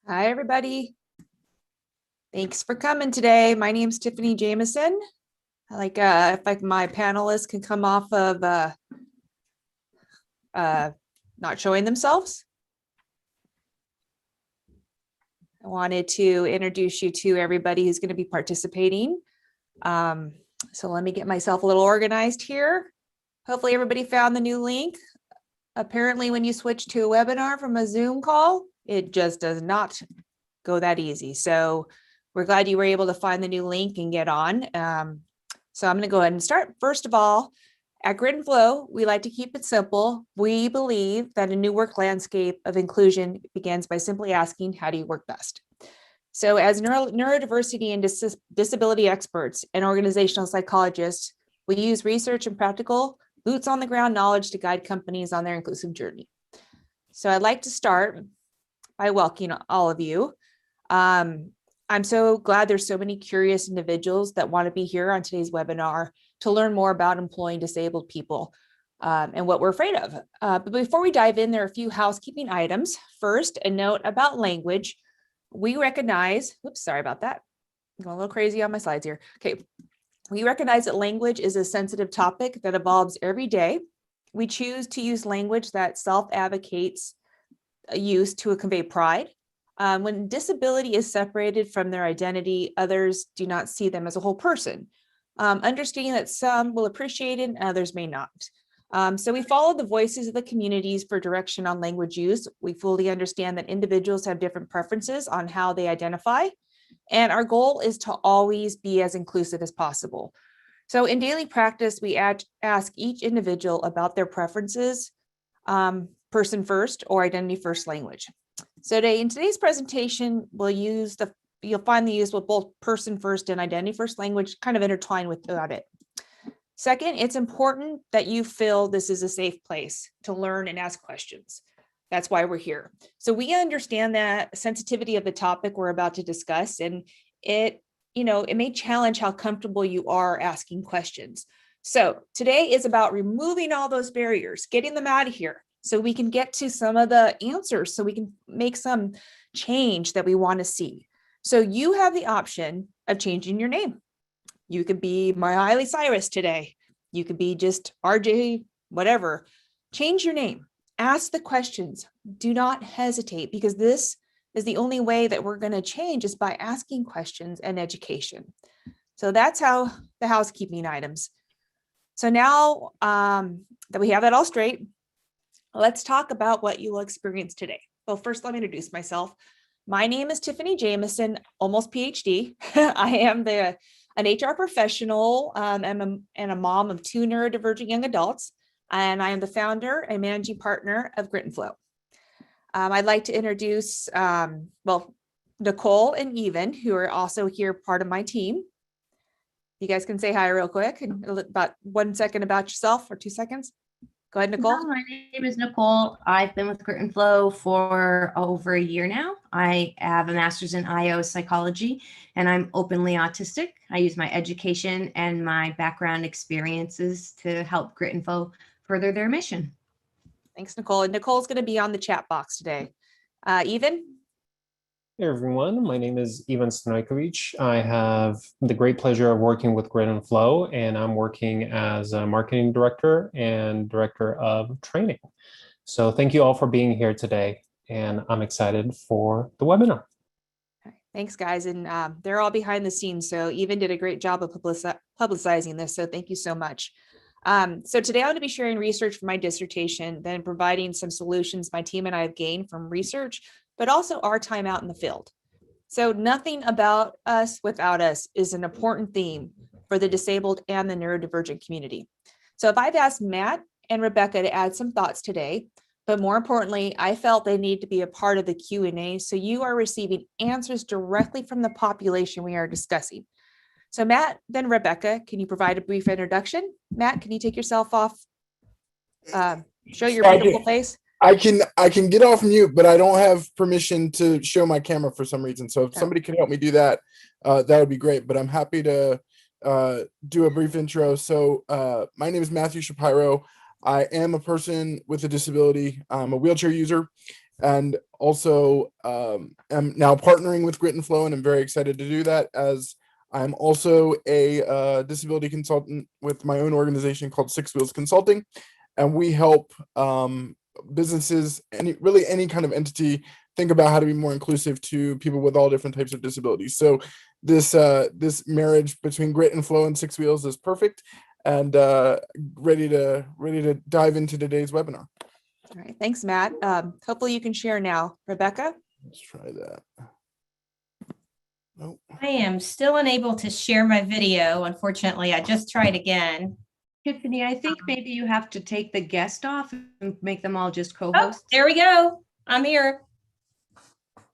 Hi, everybody. Thanks for coming today. My name's Tiffany Jameson. If my panelists can come off of not showing themselves. I wanted to introduce you to everybody who's going to be participating. So let me get myself a little organized here. Hopefully everybody found the new link. Apparently, when you switch to a webinar from a Zoom call, it just does not go that easy. So we're glad you were able to find the new link and get on. So I'm going to go ahead and start. First of all, at Grit and Flow, we like to keep it simple. We believe that a new work landscape of inclusion begins by simply asking, how do you work best? So as neurodiversity and disability experts and organizational psychologists, we use research and practical boots on the ground knowledge to guide companies on their inclusive journey. So I'd like to start by welcoming all of you. I'm so glad there's so many curious individuals that want to be here on today's webinar to learn more about employing disabled people and what we're afraid of. But before we dive in, there are a few housekeeping items. First, a note about language. We recognize, oops, sorry about that. I'm going a little crazy on my slides here. Okay. We recognize that language is a sensitive topic that evolves every day. We choose to use language that self-advocates use to convey pride. When disability is separated from their identity, others do not see them as a whole person. Understanding that some will appreciate it and others may not. So we follow the voices of the communities for direction on language use. We fully understand that individuals have different preferences on how they identify. And our goal is to always be as inclusive as possible. So in daily practice, we ask each individual about their preferences, person first or identity first language. So in today's presentation, you'll find the use with both person first and identity first language kind of intertwined without it. Second, it's important that you feel this is a safe place to learn and ask questions. That's why we're here. So we understand that sensitivity of the topic we're about to discuss, and it may challenge how comfortable you are asking questions. So today is about removing all those barriers, getting them out of here so we can get to some of the answers, so we can make some change that we want to see. So you have the option of changing your name. You could be Miley Cyrus today. You could be just RJ, whatever. Change your name. Ask the questions. Do not hesitate, because this is the only way that we're going to change is by asking questions and education. So that's how the housekeeping items. So now that we have that all straight, let's talk about what you will experience today. Well, first, let me introduce myself. My name is Tiffany Jameson, almost PhD. I am an HR professional and a mom of 2 neurodivergent young adults. And I am the founder and managing partner of Grit and Flow. I'd like to introduce, Nicole and Even, who are also here part of my team. You guys can say hi real quick, and about 1 second about yourself, or 2 seconds. Go ahead, Nicole. Hello, my name is Nicole. I've been with Grit and Flow for over a year now. I have a master's in IO psychology, and I'm openly autistic. I use my education and my background experiences to help Grit and Flow further their mission. Thanks, Nicole. And Nicole's going to be on the chat box today. Even? Hey everyone, my name is Ivan Stojkovic. I have the great pleasure of working with Grit and Flow, and I'm working as a marketing director and director of training. So thank you all for being here today, and I'm excited for the webinar. Thanks, guys. And they're all behind the scenes, so Even did a great job of publicizing this, so thank you so much. So today I'm going to be sharing research for my dissertation, then providing some solutions my team and I have gained from research, but also our time out in the field. So nothing about us without us is an important theme for the disabled and the neurodivergent community. So if I've asked Matt and Rebecca to add some thoughts today, but more importantly, I felt they need to be a part of the Q&A, so you are receiving answers directly from the population we are discussing. So Matt, then Rebecca, can you provide a brief introduction? Matt, can you take yourself off? Show your beautiful face. I can get off mute, but I don't have permission to show my camera for some reason. So if somebody can help me do that, that would be great. But I'm happy to do a brief intro. So my name is Matthew Shapiro. I am a person with a disability. I'm a wheelchair user, and also am now partnering with Grit and Flow, and I'm very excited to do that, as I'm also a disability consultant with my own organization called Six Wheels Consulting, and we help businesses, any kind of entity, think about how to be more inclusive to people with all different types of disabilities. So this marriage between Grit and Flow and Six Wheels is perfect, and ready to dive into today's webinar. All right, thanks, Matt. Hopefully you can share now. Rebecca? Let's try that. Nope. I am still unable to share my video. Unfortunately, I just tried again. Tiffany, I think maybe you have to take the guest off and make them all just Oh, co-hosts. there we go. I'm here.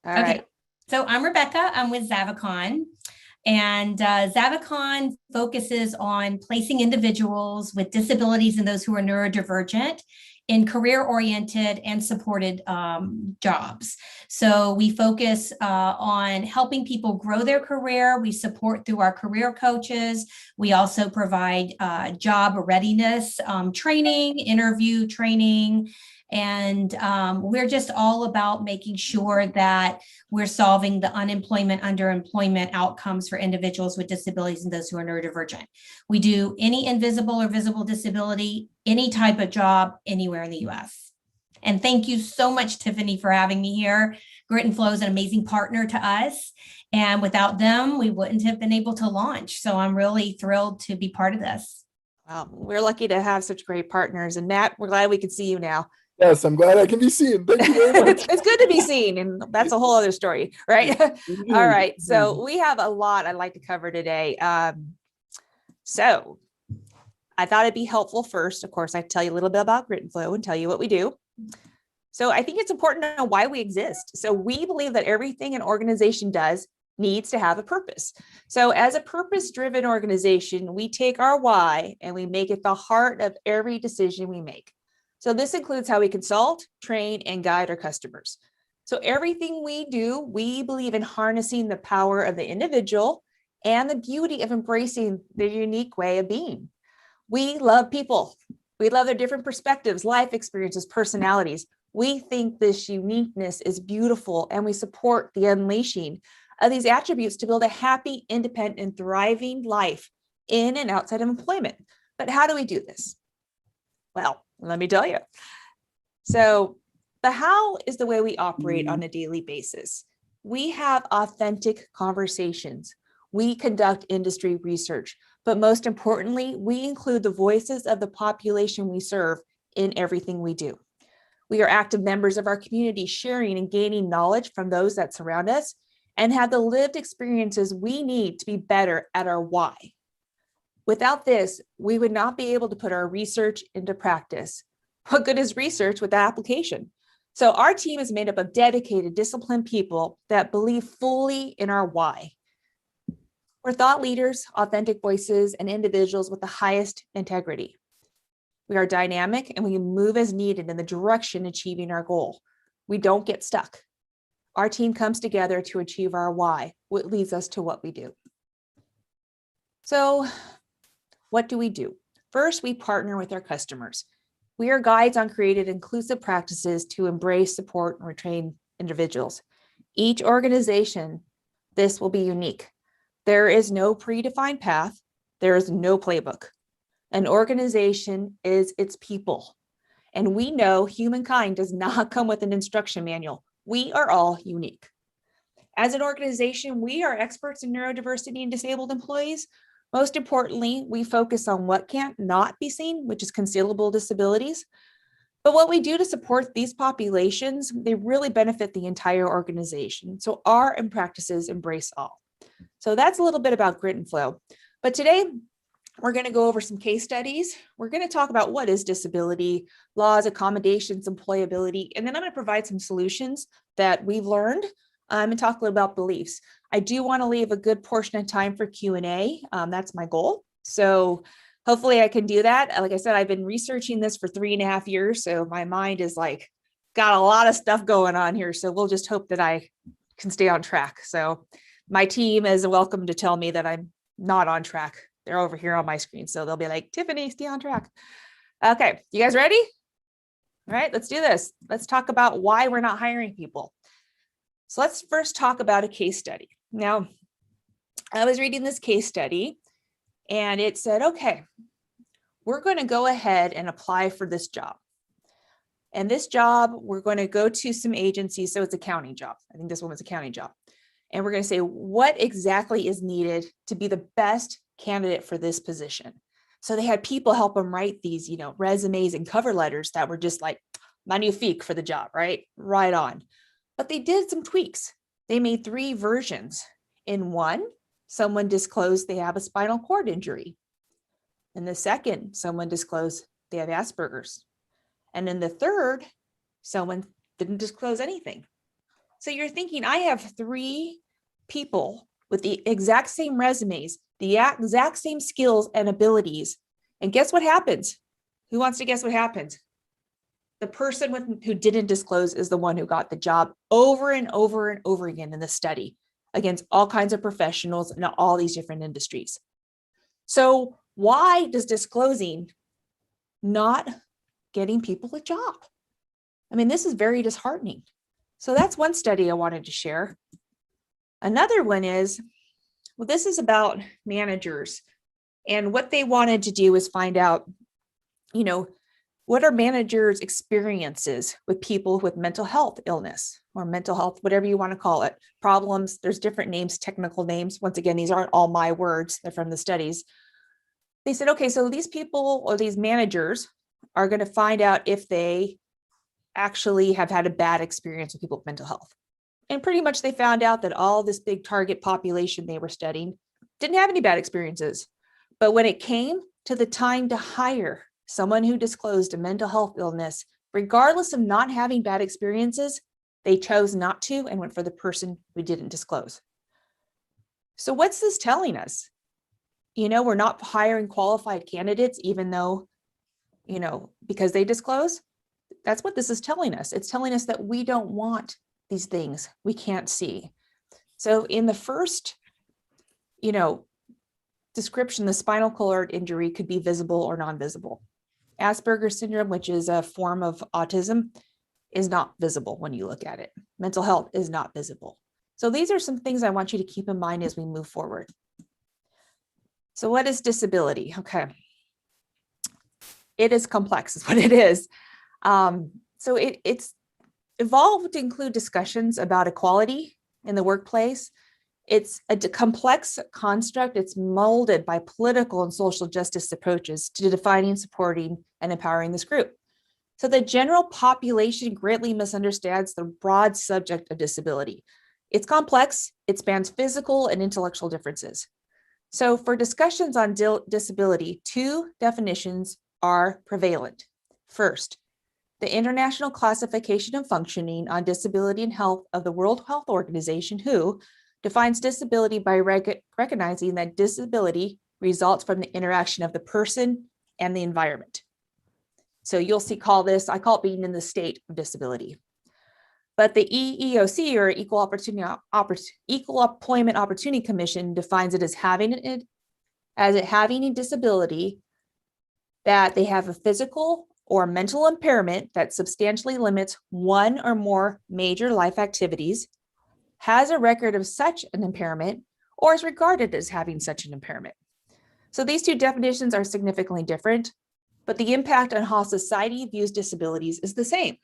All Okay. right. So I'm Rebecca. I'm with Zavicon. And Zavicon focuses on placing individuals with disabilities and those who are neurodivergent in career-oriented and supported jobs. So we focus on helping people grow their career. We support through our career coaches. We also provide job readiness training, interview training, and we're just all about making sure that we're solving the unemployment, underemployment outcomes for individuals with disabilities and those who are neurodivergent. We do any invisible or visible disability, any type of job, anywhere in the US. And thank you so much, Tiffany, for having me here. Grit and Flow is an amazing partner to us. And without them, we wouldn't have been able to launch. So I'm really thrilled to be part of this. Well, we're lucky to have such great partners. And Matt, we're glad we can see you now. Yes, I'm glad I can be seen. Thank you very much. It's good to be seen, and that's a whole other story, right? All right, so we have a lot I'd like to cover today. So I thought it'd be helpful first, of course, I tell you a little bit about Grit and Flow and tell you what we do. So I think it's important to know why we exist. So we believe that everything an organization does needs to have a purpose. So as a purpose-driven organization, we take our why and we make it the heart of every decision we make. So this includes how we consult, train, and guide our customers. So everything we do, we believe in harnessing the power of the individual and the beauty of embracing their unique way of being. We love people. We love their different perspectives, life experiences, personalities. We think this uniqueness is beautiful, and we support the unleashing of these attributes to build a happy, independent, and thriving life in and outside of employment. But how do we do this? Well, let me tell you. So the how is the way we operate on a daily basis. We have authentic conversations. We conduct industry research, but most importantly, we include the voices of the population we serve in everything we do. We are active members of our community, sharing and gaining knowledge from those that surround us and have the lived experiences we need to be better at our why. Without this, we would not be able to put our research into practice. What good is research without application? So our team is made up of dedicated, disciplined people that believe fully in our why. We're thought leaders, authentic voices, and individuals with the highest integrity. We are dynamic and we move as needed in the direction achieving our goal. We don't get stuck. Our team comes together to achieve our why, what leads us to what we do. So what do we do? First, we partner with our customers. We are guides on creating inclusive practices to embrace, support, and retrain individuals. Each organization, this will be unique. There is no predefined path. There is no playbook. An organization is its people. And we know humankind does not come with an instruction manual. We are all unique. As an organization, we are experts in neurodiversity and disabled employees. Most importantly, we focus on what can't not be seen, which is concealable disabilities. But what we do to support these populations, they really benefit the entire organization. So our practices embrace all. So that's a little bit about Grit and Flow. But today, we're going to go over some case studies. We're going to talk about what is disability, laws, accommodations, employability, and then I'm going to provide some solutions that we've learned and talk a little about beliefs. I do want to leave a good portion of time for Q&A. That's my goal. So hopefully I can do that. Like I said, I've been researching this for 3.5 years. So my mind is like, got a lot of stuff going on here. So we'll just hope that I can stay on track. So my team is welcome to tell me that I'm not on track. They're over here on my screen. So they'll be like, Tiffany, stay on track. Okay, you guys ready? All right, let's do this. Let's talk about why we're not hiring people. So let's first talk about a case study. Now, I was reading this case study and it said, okay, we're going to go ahead and apply for this job. And this job, we're going to go to some agencies. So it's a county job. I think this one was a county job. And we're going to say, what exactly is needed to be the best candidate for this position? So they had people help them write these, resumes and cover letters that were just like magnifique for the job, right? Right on. But they did some tweaks. They made 3 versions. In one, someone disclosed they have a spinal cord injury. In the second, someone disclosed they have Asperger's. And in the third, someone didn't disclose anything. So you're thinking, I have 3 people with the exact same resumes, the exact same skills and abilities. And guess what happens? Who wants to guess what happens? The person who didn't disclose is the one who got the job over and over and over again in the study against all kinds of professionals in all these different industries. So why does disclosing not getting people a job? I mean, this is very disheartening. So that's one study I wanted to share. Another one is, well, this is about managers. And what they wanted to do is find out, what are managers' experiences with people with mental health illness or mental health, whatever you want to call it, problems. There's different names, technical names. Once again, these aren't all my words. They're from the studies. They said, okay, so these people or these managers are going to find out if they actually have had a bad experience with people with mental health. And pretty much they found out that all this big target population they were studying didn't have any bad experiences. But when it came to the time to hire someone who disclosed a mental health illness, regardless of not having bad experiences, they chose not to and went for the person who didn't disclose. So what's this telling us? We're not hiring qualified candidates, even though, because they disclose. That's what this is telling us. It's telling us that we don't want these things we can't see. So in the first, description, the spinal cord injury could be visible or non-visible. Asperger's syndrome, which is a form of autism, is not visible when you look at it. Mental health is not visible. So these are some things I want you to keep in mind as we move forward. So what is disability? Okay. It is complex, is what it is. So it's evolved to include discussions about equality in the workplace. It's a complex construct. It's molded by political and social justice approaches to defining, supporting, and empowering this group. So the general population greatly misunderstands the broad subject of disability. It's complex. It spans physical and intellectual differences. So for discussions on disability, 2 definitions are prevalent. First, the International Classification of Functioning on Disability and Health of the World Health Organization, WHO, defines disability by recognizing that disability results from the interaction of the person and the environment. So you'll see, I call it being in the state of disability. But the EEOC, or Equal Employment Opportunity Commission, defines it as having a disability that they have a physical or mental impairment that substantially limits one or more major life activities, has a record of such an impairment, or is regarded as having such an impairment. So these 2 definitions are significantly different, but the impact on how society views disabilities is the same.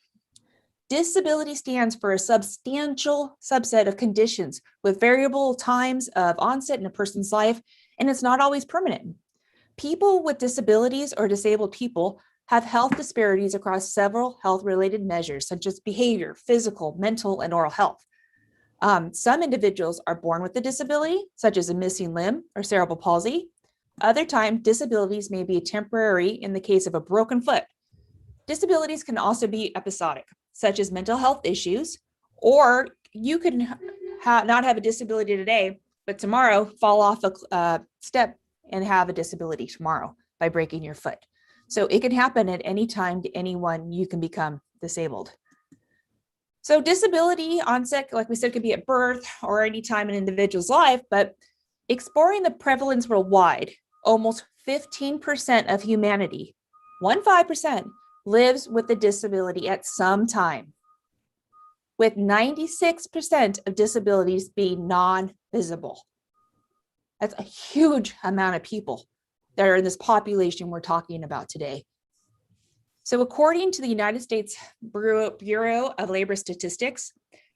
Disability stands for a substantial subset of conditions with variable times of onset in a person's life, and it's not always permanent. People with disabilities or disabled people have health disparities across several health-related measures, such as behavior, physical, mental, and oral health. Some individuals are born with a disability, such as a missing limb or cerebral palsy. Other times, disabilities may be temporary in the case of a broken foot. Disabilities can also be episodic, such as mental health issues, or you can not have a disability today, but tomorrow fall off a step and have a disability tomorrow by breaking your foot. So it can happen at any time to anyone. You can become disabled. So disability onset, like we said, could be at birth or any time in an individual's life, but exploring the prevalence worldwide, almost 15% of humanity, 15%, lives with a disability at some time, with 96% of disabilities being non-visible. That's a huge amount of people that are in this population we're talking about today. So according to the United States Bureau of Labor Statistics,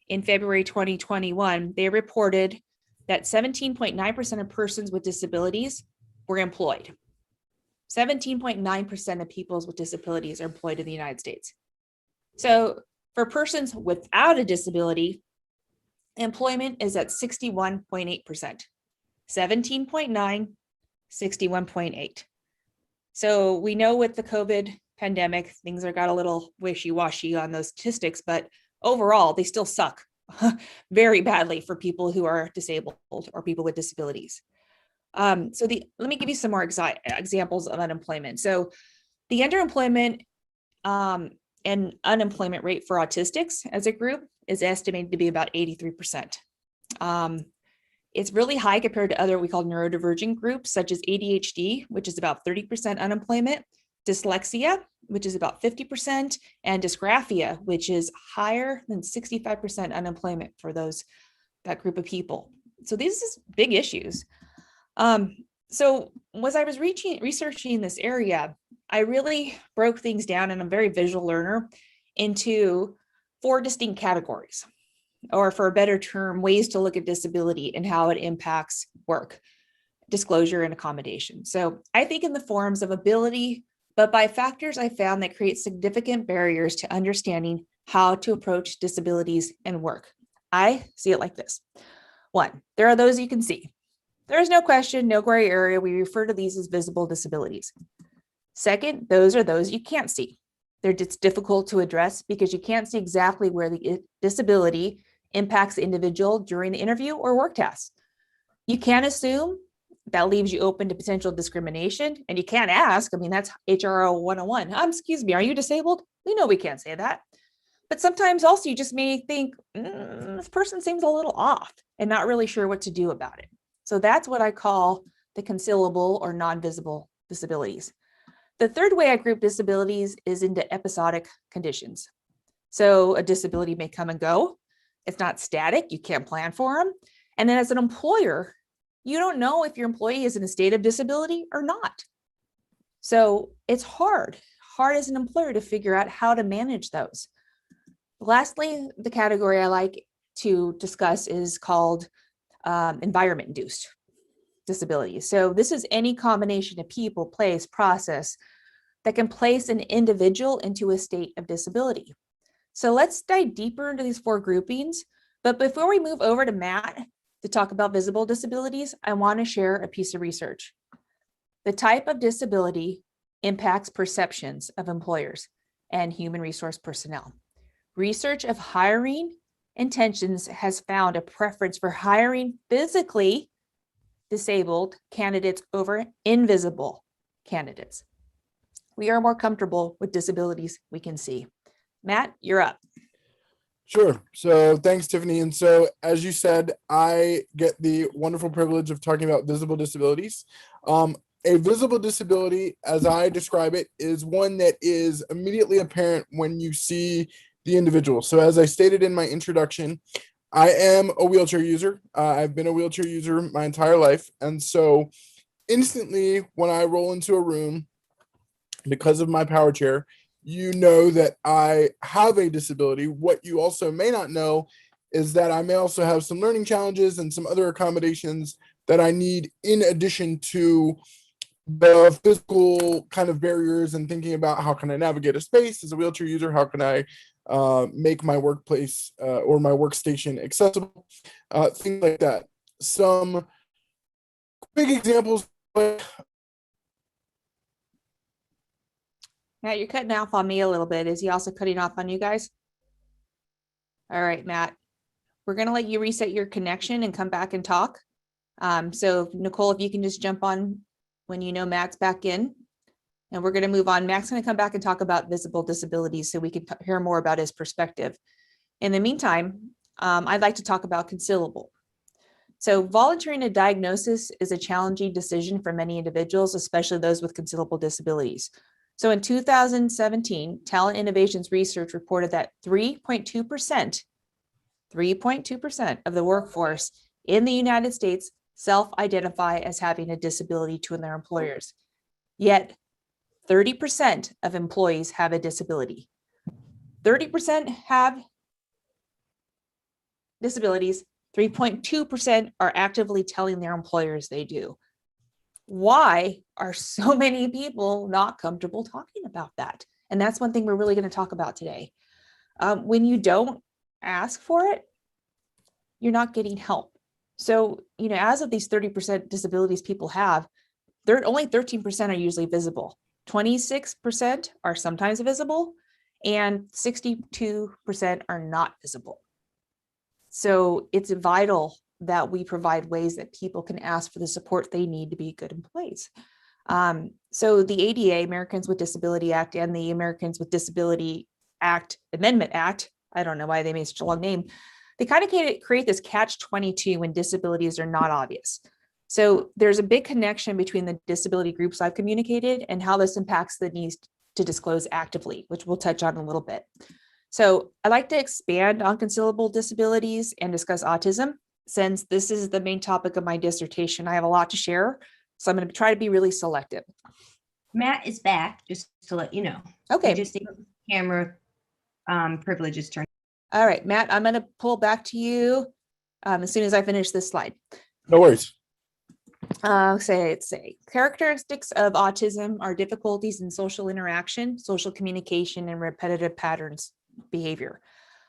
in February 2021, they reported that 17.9% of persons with disabilities were employed. 17.9% of people with disabilities are employed in the United States. So for persons without a disability, employment is at 61.8%. 17.9, 61.8. So we know with the COVID pandemic, things are got a little wishy-washy on those statistics, but overall, they still suck very badly for people who are disabled or people with disabilities. Let me give you some more examples of unemployment. So the underemployment and unemployment rate for autistics as a group is estimated to be about 83%. It's really high compared to other we call neurodivergent groups, such as ADHD, which is about 30% unemployment, dyslexia, which is about 50%, and dysgraphia, which is higher than 65% unemployment for that group of people. So these are big issues. So as I was researching this area, I really broke things down, and I'm a very visual learner, into 4 distinct categories, or for a better term, ways to look at disability and how it impacts work, disclosure, and accommodation. So I think in the forms of ability, but by factors I found that create significant barriers to understanding how to approach disabilities and work. I see it like this. 1, there are those you can see. There is no question, no gray area. We refer to these as visible disabilities. 2nd, those are those you can't see. It's difficult to address because you can't see exactly where the disability impacts the individual during the interview or work tasks. You can't assume. That leaves you open to potential discrimination, and you can't ask. I mean, that's HRO 101. Excuse me, are you disabled? We know we can't say that. But sometimes also you just may think, this person seems a little off and not really sure what to do about it. So that's what I call the concealable or non-visible disabilities. The 3rd way I group disabilities is into episodic conditions. So a disability may come and go. It's not static. You can't plan for them. And then as an employer, you don't know if your employee is in a state of disability or not. So it's hard as an employer to figure out how to manage those. Lastly, the category I like to discuss is called environment-induced disabilities. So this is any combination of people, place, process that can place an individual into a state of disability. So let's dive deeper into these 4 groupings. But before we move over to Matt to talk about visible disabilities, I want to share a piece of research. The type of disability impacts perceptions of employers and human resource personnel. Research of hiring intentions has found a preference for hiring physically disabled candidates over invisible candidates. We are more comfortable with disabilities we can see. Matt, you're up. Sure. So thanks, Tiffany. And so, as you said, I get the wonderful privilege of talking about visible disabilities. A visible disability, as I describe it, is one that is immediately apparent when you see the individual. So as I stated in my introduction, I am a wheelchair user. I've been a wheelchair user my entire life. And so instantly when I roll into a room, because of my power chair, you know that I have a disability. What you also may not know is that I may also have some learning challenges and some other accommodations that I need in addition to the physical kind of barriers and thinking about how can I navigate a space as a wheelchair user, how can I make my workplace or my workstation accessible, things like that. Some big examples. Matt, you're cutting off on me a little bit. Is he also cutting off on you guys? All right, Matt, we're going to let you reset your connection and come back and talk. So Nicole, if you can just jump on when you know Matt's back in, and we're going to move on. Matt's going to come back and talk about visible disabilities so we can hear more about his perspective. In the meantime, I'd like to talk about concealable. So volunteering a diagnosis is a challenging decision for many individuals, especially those with concealable disabilities. So in 2017, Talent Innovations research reported that 3.2% of the workforce in the United States self-identify as having a disability to their employers. Yet 30% of employees have a disability. 30% have disabilities, 3.2% are actively telling their employers they do. Why are so many people not comfortable talking about that? And that's one thing we're really going to talk about today. When you don't ask for it, you're not getting help. So, as of these 30% disabilities people have, only 13% are usually visible. 26% are sometimes visible, and 62% are not visible. So it's vital that we provide ways that people can ask for the support they need to be good employees. So the ADAAA, Americans with Disability Act, and the Americans with Disability Act Amendment Act, I don't know why they made such a long name, they kind of create this catch-22 when disabilities are not obvious. So there's a big connection between the disability groups I've communicated and how this impacts the need to disclose actively, which we'll touch on in a little bit. So I'd like to expand on concealable disabilities and discuss autism. Since this is the main topic of my dissertation, I have a lot to share. So I'm going to try to be really selective. Matt is back, just to let you know. Okay. We just need camera privileges turned. All right, Matt, I'm going to pull back to you as soon as I finish this slide. No worries. Say characteristics of autism are difficulties in social interaction, social communication, and repetitive patterns behavior.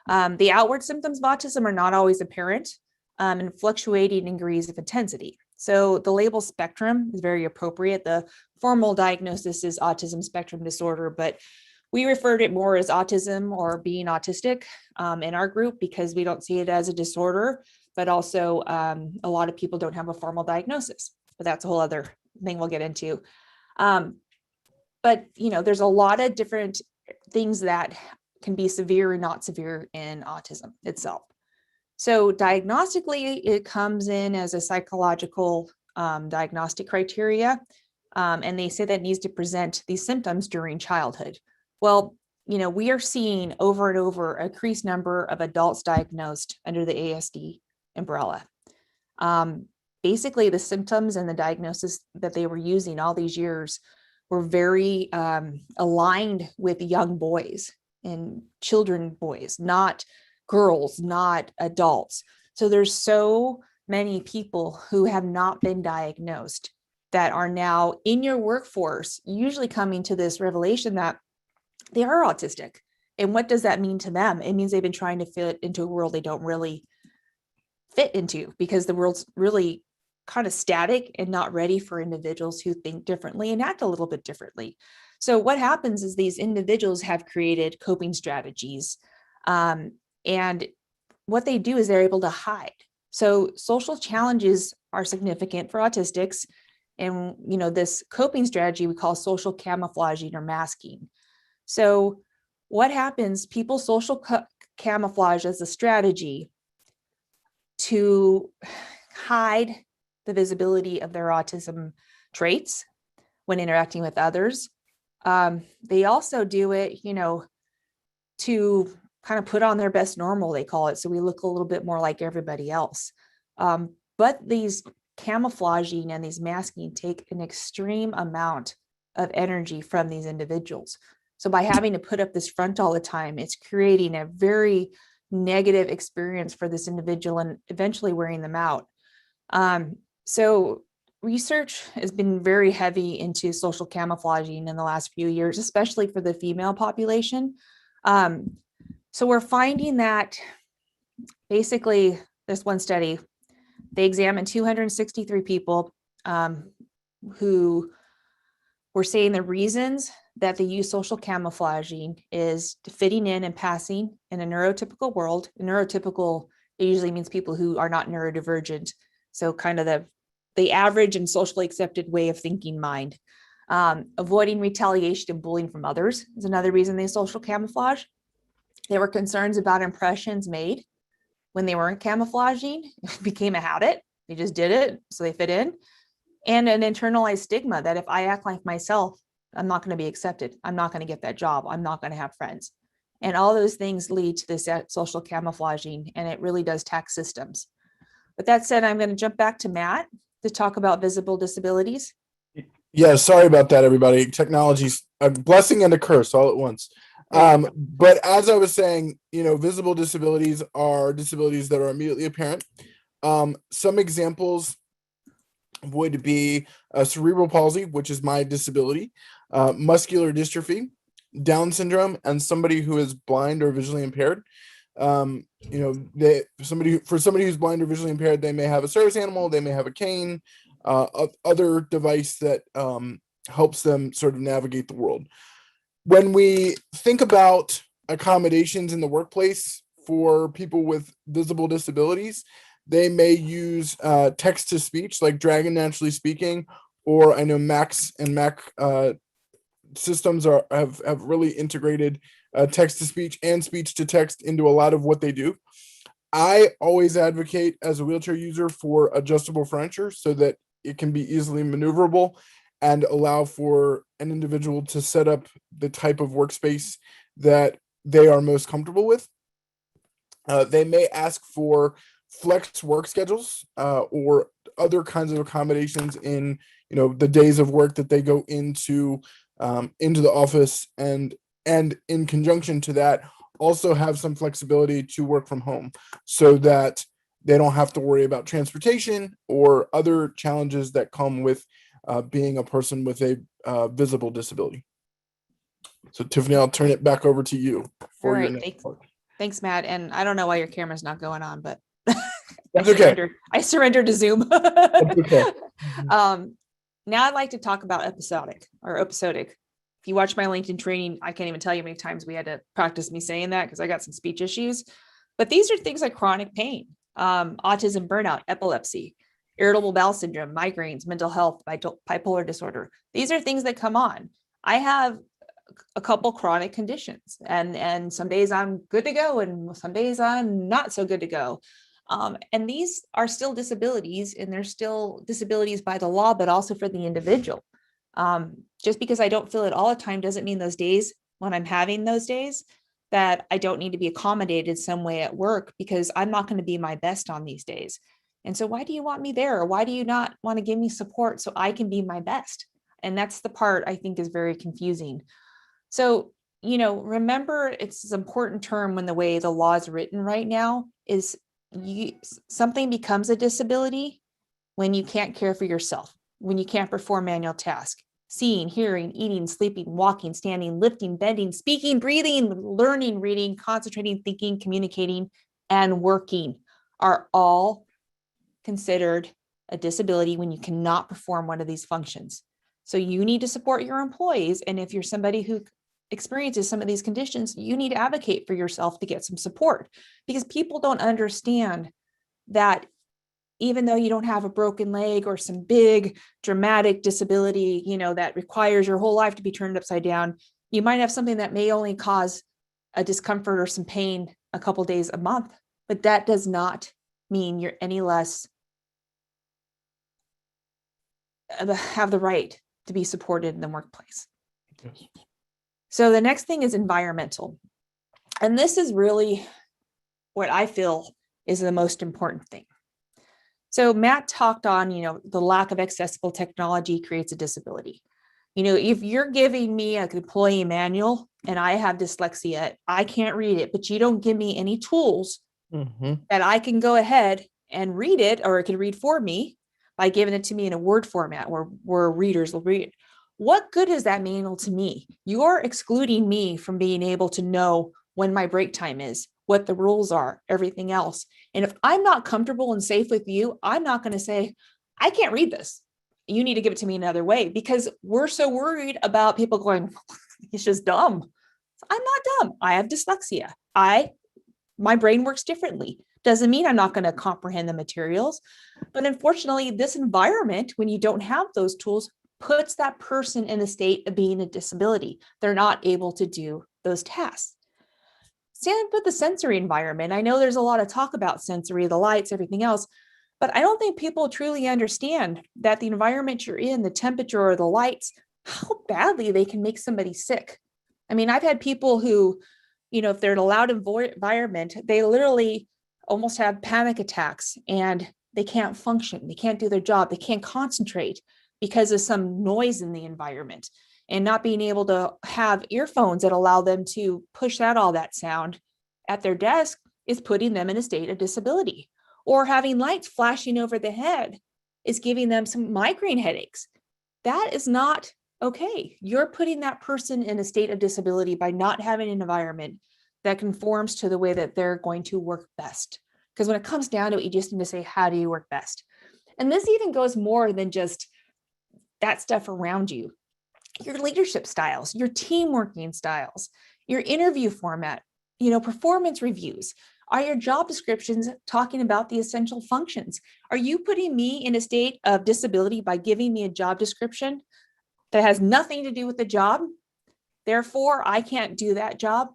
The outward symptoms of autism are not always apparent and fluctuating in degrees of intensity. So the label spectrum is very appropriate. The formal diagnosis is autism spectrum disorder, but we referred it more as autism or being autistic in our group because we don't see it as a disorder, but also a lot of people don't have a formal diagnosis, but that's a whole other thing we'll get into. But there's a lot of different things that can be severe or not severe in autism itself. So diagnostically, it comes in as a psychological diagnostic criteria, and they say that it needs to present these symptoms during childhood. Well, we are seeing over and over a increased number of adults diagnosed under the ASD umbrella. Basically, the symptoms and the diagnosis that they were using all these years were very aligned with young boys and boys, not girls, not adults. So there's so many people who have not been diagnosed that are now in your workforce, usually coming to this revelation that they are autistic. And what does that mean to them? It means they've been trying to fit into a world they don't really fit into because the world's really kind of static and not ready for individuals who think differently and act a little bit differently. So what happens is these individuals have created coping strategies. And what they do is they're able to hide. So social challenges are significant for autistics. And, this coping strategy we call social camouflaging or masking. So what happens, people social camouflage as a strategy to hide the visibility of their autism traits when interacting with others. They also do it, to kind of put on their best normal, they call it. So we look a little bit more like everybody else. But these camouflaging and these masking take an extreme amount of energy from these individuals. So by having to put up this front all the time, it's creating a very negative experience for this individual and eventually wearing them out. So research has been very heavy into social camouflaging in the last few years, especially for the female population. So we're finding that basically this one study, they examined 263 people who were saying the reasons that they use social camouflaging is fitting in and passing in a neurotypical world. Neurotypical, it usually means people who are not neurodivergent. So kind of the average and socially accepted way of thinking mind. Avoiding retaliation and bullying from others is another reason they social camouflage. There were concerns about impressions made when they weren't camouflaging. It became a habit. They just did it, so they fit in. And an internalized stigma that if I act like myself, I'm not going to be accepted. I'm not going to get that job. I'm not going to have friends. And all those things lead to this social camouflaging, and it really does tax systems. With that said, I'm going to jump back to Matt to talk about visible disabilities. Yeah, sorry about that, everybody. Technology's a blessing and a curse all at once. But as I was saying, visible disabilities are disabilities that are immediately apparent. Some examples would be cerebral palsy, which is my disability, muscular dystrophy, Down syndrome, and somebody who is blind or visually impaired. Somebody who's blind or visually impaired, they may have a service animal, they may have a cane, other device that helps them sort of navigate the world. When we think about accommodations in the workplace for people with visible disabilities, they may use text to speech like Dragon Naturally Speaking, or I know Max and Mac systems have really integrated text to speech and speech to text into a lot of what they do. I always advocate as a wheelchair user for adjustable furniture so that it can be easily maneuverable and allow for an individual to set up the type of workspace that they are most comfortable with. They may ask for flex work schedules or other kinds of accommodations in the days of work that they go into the office, and in conjunction to that also have some flexibility to work from home so that they don't have to worry about transportation or other challenges that come with being a person with a visible disability. So Tiffany, I'll turn it back over to you for All your right, next part. Thanks, Matt. And I don't know why your camera's not going on, but That's okay. I surrendered to Zoom. That's okay. Now I'd like to talk about episodic. If you watch my LinkedIn training, I can't even tell you how many times we had to practice me saying that because I got some speech issues. But these are things like chronic pain, autism, burnout, epilepsy, irritable bowel syndrome, migraines, mental health, bipolar disorder. These are things that come on. I have a couple chronic conditions, and some days I'm good to go and some days I'm not so good to go. And these are still disabilities, and they're still disabilities by the law, but also for the individual. Just because I don't feel it all the time doesn't mean those days when I'm having those days that I don't need to be accommodated some way at work, because I'm not going to be my best on these days. And so why do you want me there? Or why do you not want to give me support so I can be my best? And that's the part I think is very confusing. So, remember, it's an important term when the way the law is written right now is something becomes a disability when you can't care for yourself, when you can't perform manual tasks, seeing, hearing, eating, sleeping, walking, standing, lifting, bending, speaking, breathing, learning, reading, concentrating, thinking, communicating, and working are all considered a disability when you cannot perform one of these functions. So you need to support your employees. And if you're somebody who experiences some of these conditions, you need to advocate for yourself to get some support, because people don't understand that even though you don't have a broken leg or some big dramatic disability, that requires your whole life to be turned upside down, you might have something that may only cause a discomfort or some pain a couple days a month, but that does not mean you're any less have the right to be supported in the workplace. Yes. So the next thing is environmental. And this is really what I feel is the most important thing. So Matt talked on, the lack of accessible technology creates a disability. If you're giving me an employee manual and I have dyslexia, I can't read it, but you don't give me any tools that I can go ahead and read it, or it can read for me by giving it to me in a Word format where readers will read it. What good is that manual to me? You're excluding me from being able to know when my break time is, what the rules are, everything else. And if I'm not comfortable and safe with you, I'm not going to say, I can't read this. You need to give it to me another way, because we're so worried about people going, it's just dumb. I'm not dumb. I have dyslexia. My brain works differently. Doesn't mean I'm not going to comprehend the materials. But unfortunately, this environment, when you don't have those tools, puts that person in a state of being a disability. They're not able to do those tasks. Same with the sensory environment. I know there's a lot of talk about sensory, the lights, everything else, but I don't think people truly understand that the environment you're in, the temperature or the lights, how badly they can make somebody sick. I mean, I've had people who, if they're in a loud environment, they literally almost have panic attacks and they can't function. They can't do their job. They can't concentrate because of some noise in the environment, and not being able to have earphones that allow them to push out all that sound at their desk is putting them in a state of disability. Or having lights flashing over the head is giving them some migraine headaches. That is not okay. You're putting that person in a state of disability by not having an environment that conforms to the way that they're going to work best. Because when it comes down to it, you just need to say, how do you work best? And this even goes more than just that stuff around you. Your leadership styles, your team working styles, your interview format, performance reviews. Are your job descriptions talking about the essential functions? Are you putting me in a state of disability by giving me a job description that has nothing to do with the job? Therefore, I can't do that job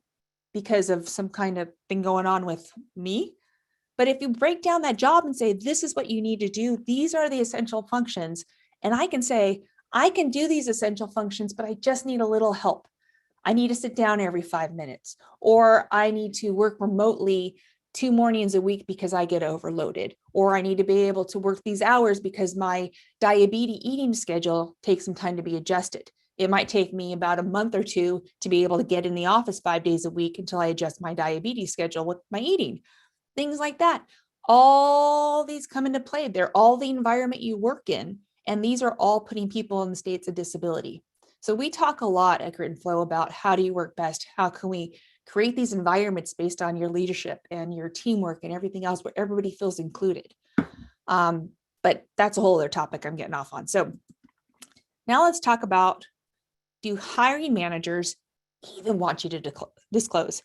because of some kind of thing going on with me. But if you break down that job and say, this is what you need to do, these are the essential functions. And I can say, I can do these essential functions, but I just need a little help. I need to sit down every 5 minutes, or I need to work remotely 2 mornings a week because I get overloaded, or I need to be able to work these hours because my diabetes eating schedule takes some time to be adjusted. It might take me about a month or 2 to be able to get in the office 5 days a week until I adjust my diabetes schedule with my eating, things like that. All these come into play. They're all the environment you work in. And these are all putting people in the states of disability. So we talk a lot at Grit and Flow about how do you work best? How can we create these environments based on your leadership and your teamwork and everything else where everybody feels included? But that's a whole other topic I'm getting off on. So now let's talk about, do hiring managers even want you to disclose?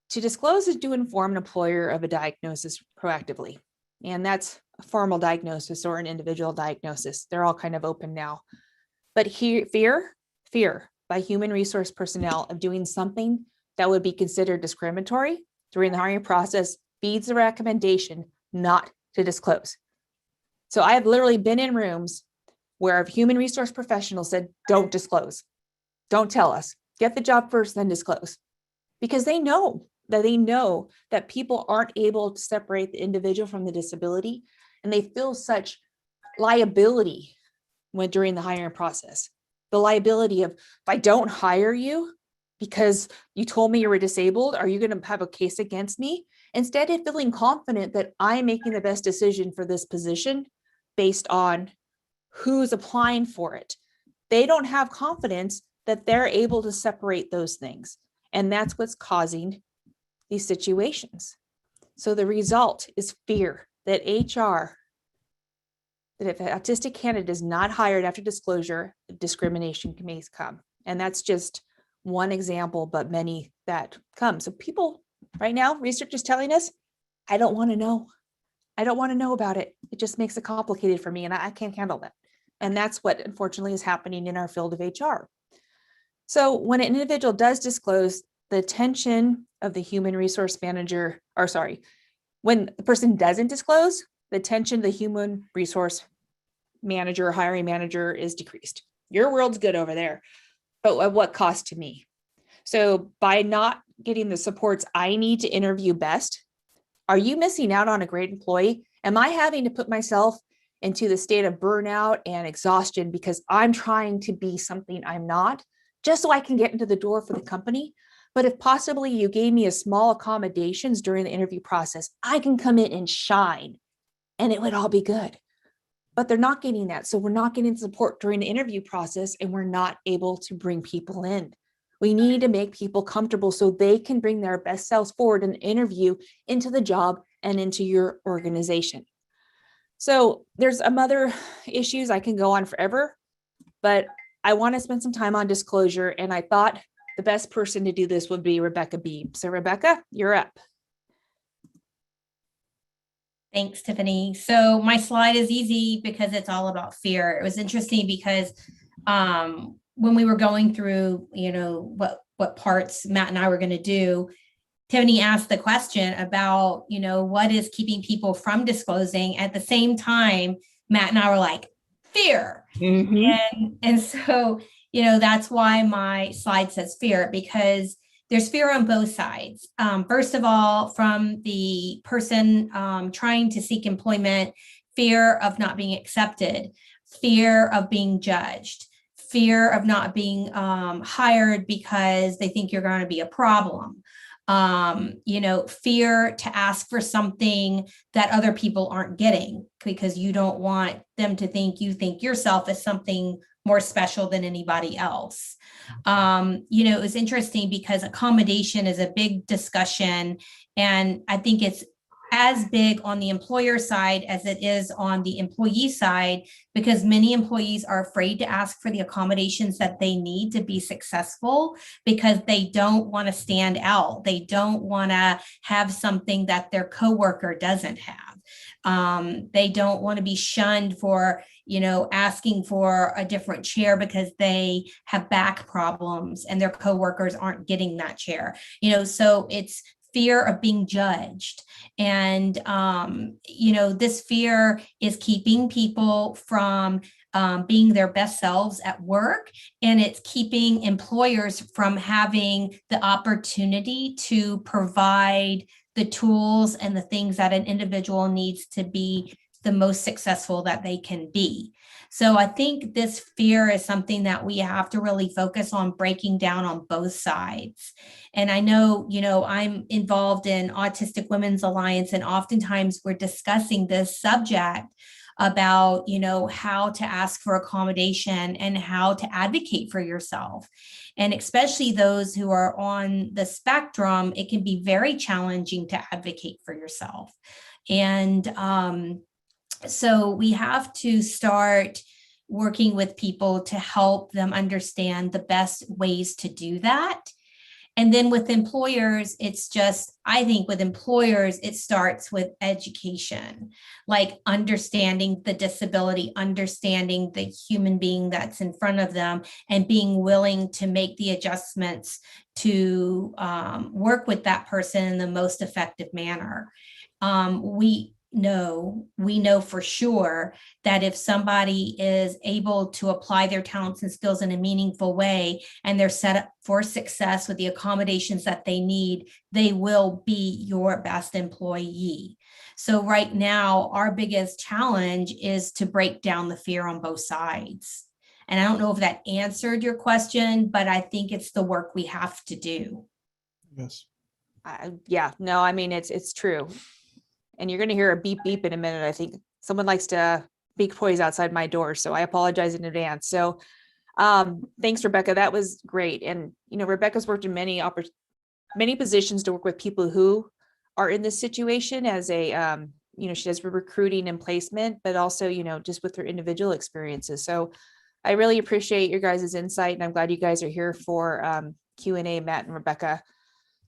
To disclose is to inform an employer of a diagnosis proactively. And that's a formal diagnosis or an individual diagnosis. They're all kind of open now. But here, fear by human resource personnel of doing something that would be considered discriminatory during the hiring process feeds the recommendation not to disclose. So I have literally been in rooms where a human resource professional said, don't disclose, don't tell us, get the job first, then disclose. Because they know that people aren't able to separate the individual from the disability, and they feel such liability during the hiring process. The liability of, if I don't hire you because you told me you were disabled, are you going to have a case against me? Instead of feeling confident that I'm making the best decision for this position based on who's applying for it, they don't have confidence that they're able to separate those things. And that's what's causing these situations. So the result is fear that HR, that if an autistic candidate is not hired after disclosure, discrimination may come. And that's just one example, but many that come. So people right now, research is telling us, I don't want to know. I don't want to know about it. It just makes it complicated for me and I can't handle that. And that's what unfortunately is happening in our field of HR. So when an individual does disclose, the attention of the human resource manager, when the person doesn't disclose, the attention of the human resource manager or hiring manager is decreased. Your world's good over there, but at what cost to me? So by not getting the supports I need to interview best, are you missing out on a great employee? Am I having to put myself into the state of burnout and exhaustion because I'm trying to be something I'm not, just so I can get into the door for the company? But if possibly you gave me a small accommodations during the interview process, I can come in and shine and it would all be good. But they're not getting that. So we're not getting support during the interview process and we're not able to bring people in. We need to make people comfortable so they can bring their best selves forward in the interview into the job and into your organization. So there's some other issues I can go on forever, but I want to spend some time on disclosure. And I thought the best person to do this would be Rebecca Beebe. So Rebecca, you're up. Thanks, Tiffany. So my slide is easy because it's all about fear. It was interesting because when we were going through, what parts Matt and I were going to do, Tiffany asked the question about, what is keeping people from disclosing. At the same time, Matt and I were like, fear. Mhm. And so, that's why my slide says fear, because there's fear on both sides. First of all, from the person trying to seek employment, fear of not being accepted, fear of being judged, fear of not being hired because they think you're going to be a problem. Fear to ask for something that other people aren't getting because you don't want them to think you think yourself as something more special than anybody else. It was interesting because accommodation is a big discussion, and I think it's as big on the employer side as it is on the employee side, because many employees are afraid to ask for the accommodations that they need to be successful because they don't want to stand out. They don't want to have something that their coworker doesn't have. They don't want to be shunned for, asking for a different chair because they have back problems and their coworkers aren't getting that chair. So it's fear of being judged. And, this fear is keeping people from being their best selves at work. And it's keeping employers from having the opportunity to provide the tools and the things that an individual needs to be the most successful that they can be. So I think this fear is something that we have to really focus on breaking down on both sides. And I know, I'm involved in Autistic Women's Alliance, and oftentimes we're discussing this subject about, how to ask for accommodation and how to advocate for yourself. And especially those who are on the spectrum, it can be very challenging to advocate for yourself. And so we have to start working with people to help them understand the best ways to do that. And then with employers, I think with employers, it starts with education, like understanding the disability, understanding the human being that's in front of them, and being willing to make the adjustments to work with that person in the most effective manner. We know for sure that if somebody is able to apply their talents and skills in a meaningful way, and they're set up for success with the accommodations that they need, they will be your best employee. So right now, our biggest challenge is to break down the fear on both sides. And I don't know if that answered your question, but I think it's the work we have to do. Yes. It's true. And you're going to hear a beep beep in a minute. I think someone likes to make toys outside my door, so I apologize in advance. So thanks, Rebecca. That was great. And, Rebecca's worked in many positions to work with people who are in this situation as a, she does recruiting and placement, but also, just with her individual experiences. So I really appreciate your guys' insight, and I'm glad you guys are here for Q&A, Matt and Rebecca.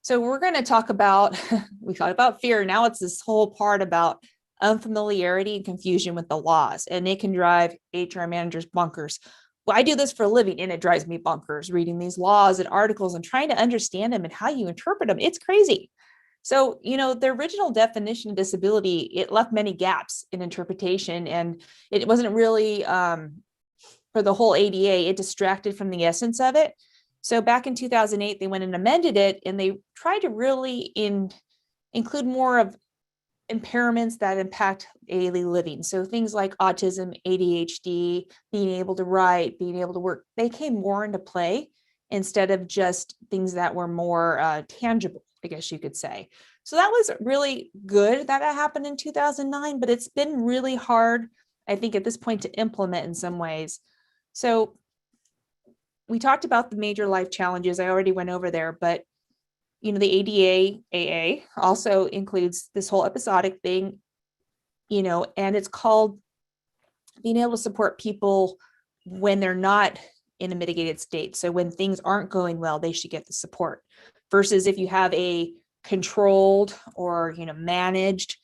So we're going to talk about, we thought about fear. Now it's this whole part about unfamiliarity and confusion with the laws, and it can drive HR managers bonkers. Well, I do this for a living, and it drives me bonkers reading these laws and articles and trying to understand them and how you interpret them. It's crazy. So, the original definition of disability, it left many gaps in interpretation, and it wasn't really for the whole ADA, it distracted from the essence of it. So back in 2008, they went and amended it, and they tried to really include more of impairments that impact daily living. So things like autism, ADHD, being able to write, being able to work, they came more into play instead of just things that were more tangible, I guess you could say. So that was really good that happened in 2009, but it's been really hard, I think, at this point to implement in some ways. So we talked about the major life challenges. I already went over there, but the ADAAA also includes this whole episodic thing, and it's called being able to support people when they're not in a mitigated state. So when things aren't going well, they should get the support, versus if you have a controlled or, managed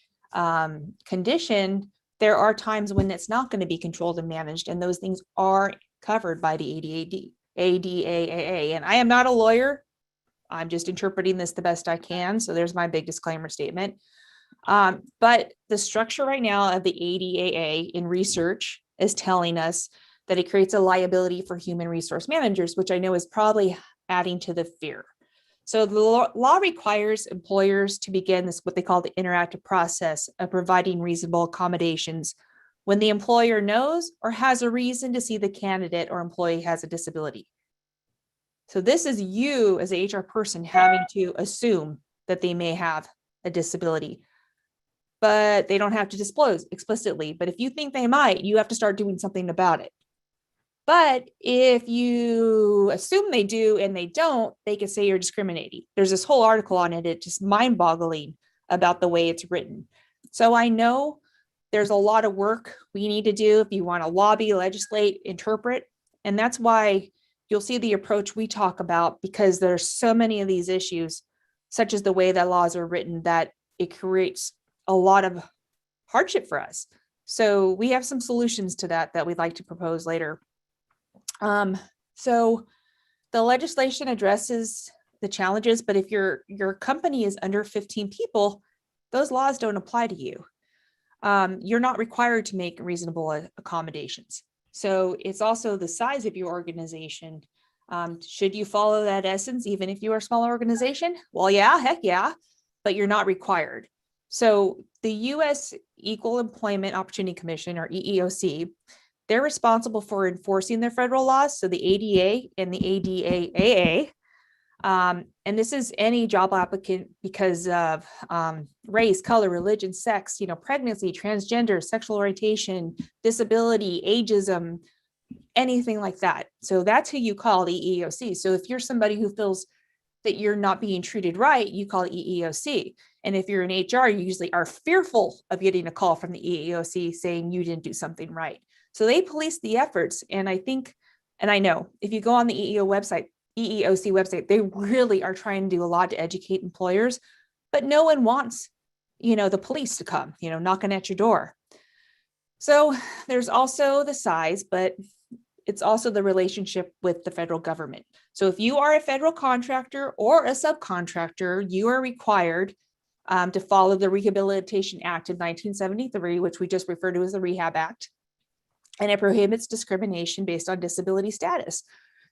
condition, there are times when it's not going to be controlled and managed, and those things are covered by the ADAAA. And I am not a lawyer. I'm just interpreting this the best I can. So there's my big disclaimer statement. But the structure right now of the ADAAA in research is telling us that it creates a liability for human resource managers, which I know is probably adding to the fear. So the law requires employers to begin this, what they call the interactive process of providing reasonable accommodations when the employer knows or has a reason to see the candidate or employee has a disability. So this is you as a HR person having to assume that they may have a disability, but they don't have to disclose explicitly. But if you think they might, you have to start doing something about it. But if you assume they do and they don't, they can say you're discriminating. There's this whole article on it. It's just mind-boggling about the way it's written. So I know there's a lot of work we need to do if you want to lobby, legislate, interpret. And that's why you'll see the approach we talk about, because there's so many of these issues, such as the way that laws are written, that it creates a lot of hardship for us. So we have some solutions to that we'd like to propose later. So the legislation addresses the challenges, but if your company is under 15 people, those laws don't apply to you. You're not required to make reasonable accommodations. So it's also the size of your organization. Should you follow that essence, even if you are a smaller organization? Well, yeah, heck yeah, but you're not required. So the U.S. Equal Employment Opportunity Commission, or EEOC, they're responsible for enforcing their federal laws. So the ADAAA and the ADAAA. And this is any job applicant because of race, color, religion, sex, pregnancy, transgender, sexual orientation, disability, ageism, anything like that. So that's who you call the EEOC. So if you're somebody who feels that you're not being treated right, you call EEOC. And if you're in HR, you usually are fearful of getting a call from the EEOC saying you didn't do something right. So they police the efforts. And I think, and I know, if you go on the EEOC website, they really are trying to do a lot to educate employers, but no one wants, the police to come, knocking at your door. So there's also the size, but it's also the relationship with the federal government. So if you are a federal contractor or a subcontractor, you are required to follow the Rehabilitation Act of 1973, which we just refer to as the Rehab Act, and it prohibits discrimination based on disability status.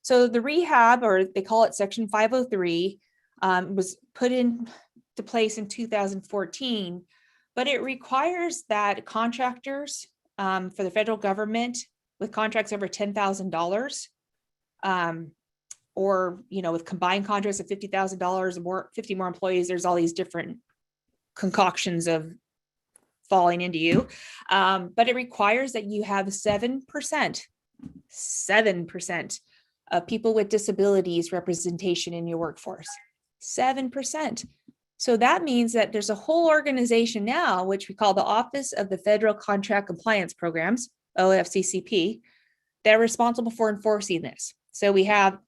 So the rehab, or they call it Section 503, was put into place in 2014, but it requires that contractors for the federal government with contracts over $10,000, or with combined contracts of $50,000 or more, 50 more employees, there's all these different concoctions of falling into you. But it requires that you have 7% of people with disabilities representation in your workforce. 7%. So that means that there's a whole organization now, which we call the Office of the Federal Contract Compliance Programs, OFCCP, that are responsible for enforcing this. So we have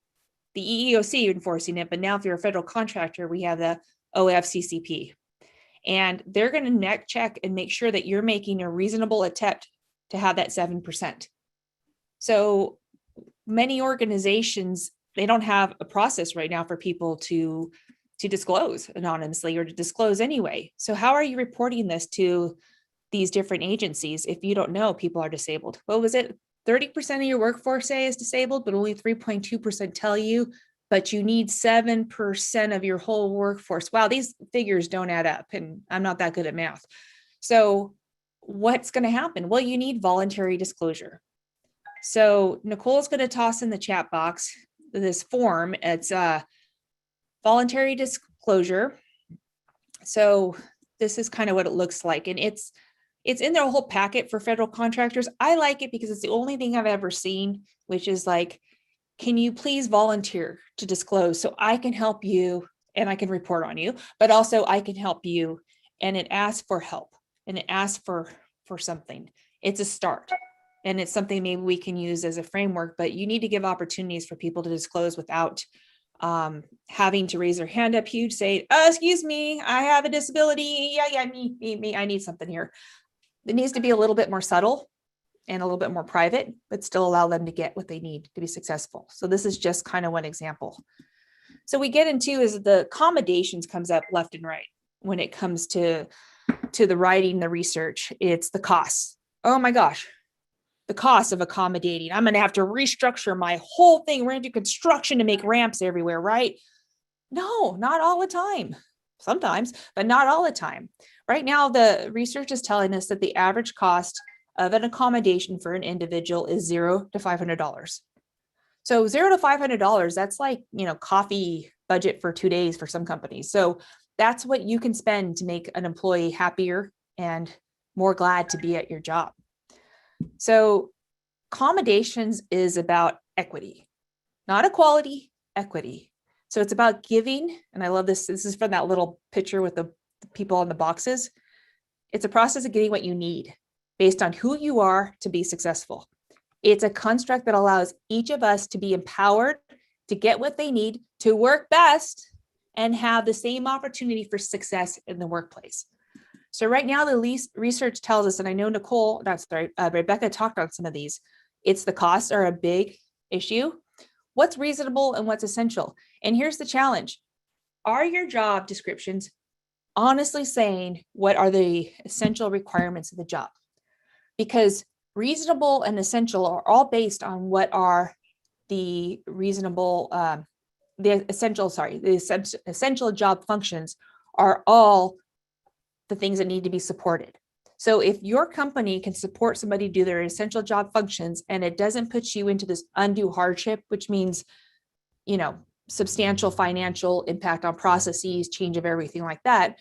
the EEOC enforcing it, but now if you're a federal contractor, we have the OFCCP. And they're going to neck check and make sure that you're making a reasonable attempt to have that 7%. So many organizations, they don't have a process right now for people to disclose anonymously or to disclose anyway. So how are you reporting this to these different agencies if you don't know people are disabled? What was it? 30% of your workforce say is disabled, but only 3.2% tell you, but you need 7% of your whole workforce. Wow, these figures don't add up, and I'm not that good at math. So what's going to happen? Well, you need voluntary disclosure. So Nicole's going to toss in the chat box this form. It's a voluntary disclosure. So this is kind of what it looks like. And it's in their whole packet for federal contractors. I like it because it's the only thing I've ever seen, which is like, can you please volunteer to disclose so I can help you and I can report on you, but also I can help you. And it asks for help and it asks for something. It's a start. And it's something maybe we can use as a framework, but you need to give opportunities for people to disclose without having to raise their hand up huge, say, oh, excuse me, I have a disability. Yeah, me, I need something here. It needs to be a little bit more subtle and a little bit more private, but still allow them to get what they need to be successful. So this is just kind of one example. So we get into is the accommodations comes up left and right when it comes to the writing, the research. It's the costs. Oh my gosh. the cost of accommodating. I'm going to have to restructure my whole thing. We're going to do construction to make ramps everywhere, right? No, not all the time. Sometimes, but not all the time. Right now, the research is telling us that the average cost of an accommodation for an individual is $0 to $500. So $0 to $500, that's like, coffee budget for 2 days for some companies. So that's what you can spend to make an employee happier and more glad to be at your job. So accommodations is about equity, not equality, equity. So it's about giving, and I love this. This is from that little picture with the people on the boxes. It's a process of getting what you need based on who you are to be successful. It's a construct that allows each of us to be empowered to get what they need to work best and have the same opportunity for success in the workplace. So right now, the research tells us, and I know Rebecca talked on some of these, it's the costs are a big issue. What's reasonable and what's essential? And here's the challenge. Are your job descriptions honestly saying what are the essential requirements of the job? Because reasonable and essential are all based on what are the essential job functions are all the things that need to be supported. So if your company can support somebody do their essential job functions and it doesn't put you into this undue hardship, which means, substantial financial impact on processes, change of everything like that,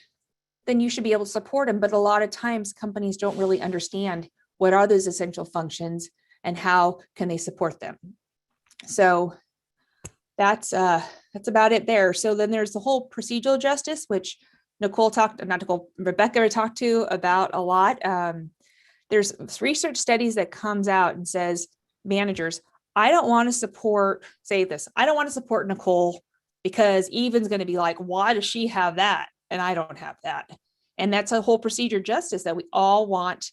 then you should be able to support them. But a lot of times companies don't really understand what are those essential functions and how can they support them. So that's about it there. So then there's the whole procedural justice, which Rebecca talked to about a lot. There's research studies that comes out and says, managers, I don't want to support Nicole because Evan's going to be like, why does she have that? And I don't have that. And that's a whole procedure justice that we all want,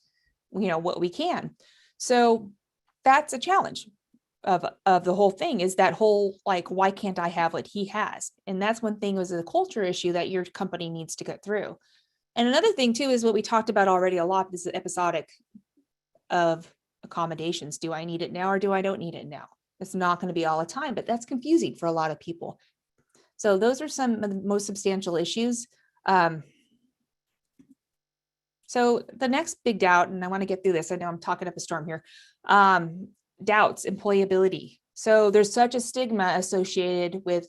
what we can. So that's a challenge of the whole thing, is that whole, like, why can't I have what he has? And that's one thing, was a culture issue that your company needs to get through. And another thing too, is what we talked about already a lot, is the episodic of accommodations. Do I need it now or do I don't need it now? It's not going to be all the time, but that's confusing for a lot of people. So those are some of the most substantial issues. So the next big doubt, and I want to get through this, I know I'm talking up a storm here, doubts, employability. So there's such a stigma associated with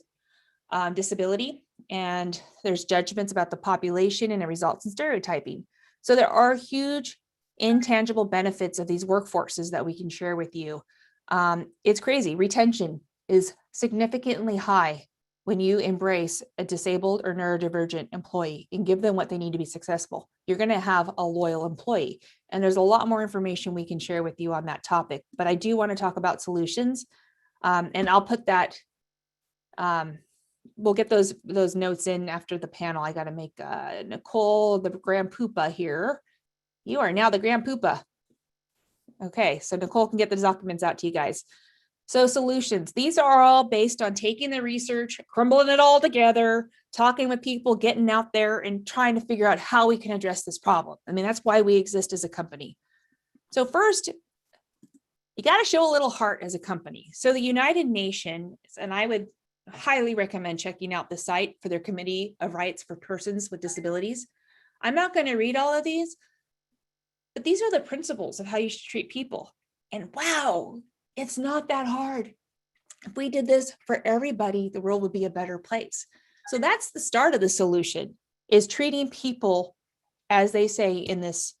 disability, and there's judgments about the population, and it results in stereotyping. So there are huge intangible benefits of these workforces that we can share with you. It's crazy. Retention is significantly high when you embrace a disabled or neurodivergent employee and give them what they need to be successful. You're going to have a loyal employee. And there's a lot more information we can share with you on that topic. But I do want to talk about solutions. And I'll put that, we'll get those notes in after the panel. I got to make Nicole, the Grand Poopa here. You are now the Grand Poopa. Okay, so Nicole can get the documents out to you guys. So solutions, these are all based on taking the research, crumbling it all together, talking with people, getting out there and trying to figure out how we can address this problem. I mean, that's why we exist as a company. So first, you got to show a little heart as a company. So the United Nations, and I would highly recommend checking out the site for their Committee of Rights for Persons with Disabilities. I'm not going to read all of these, but these are the principles of how you should treat people. And wow, it's not that hard. If we did this for everybody, the world would be a better place. So that's the start of the solution, is treating people as they say in this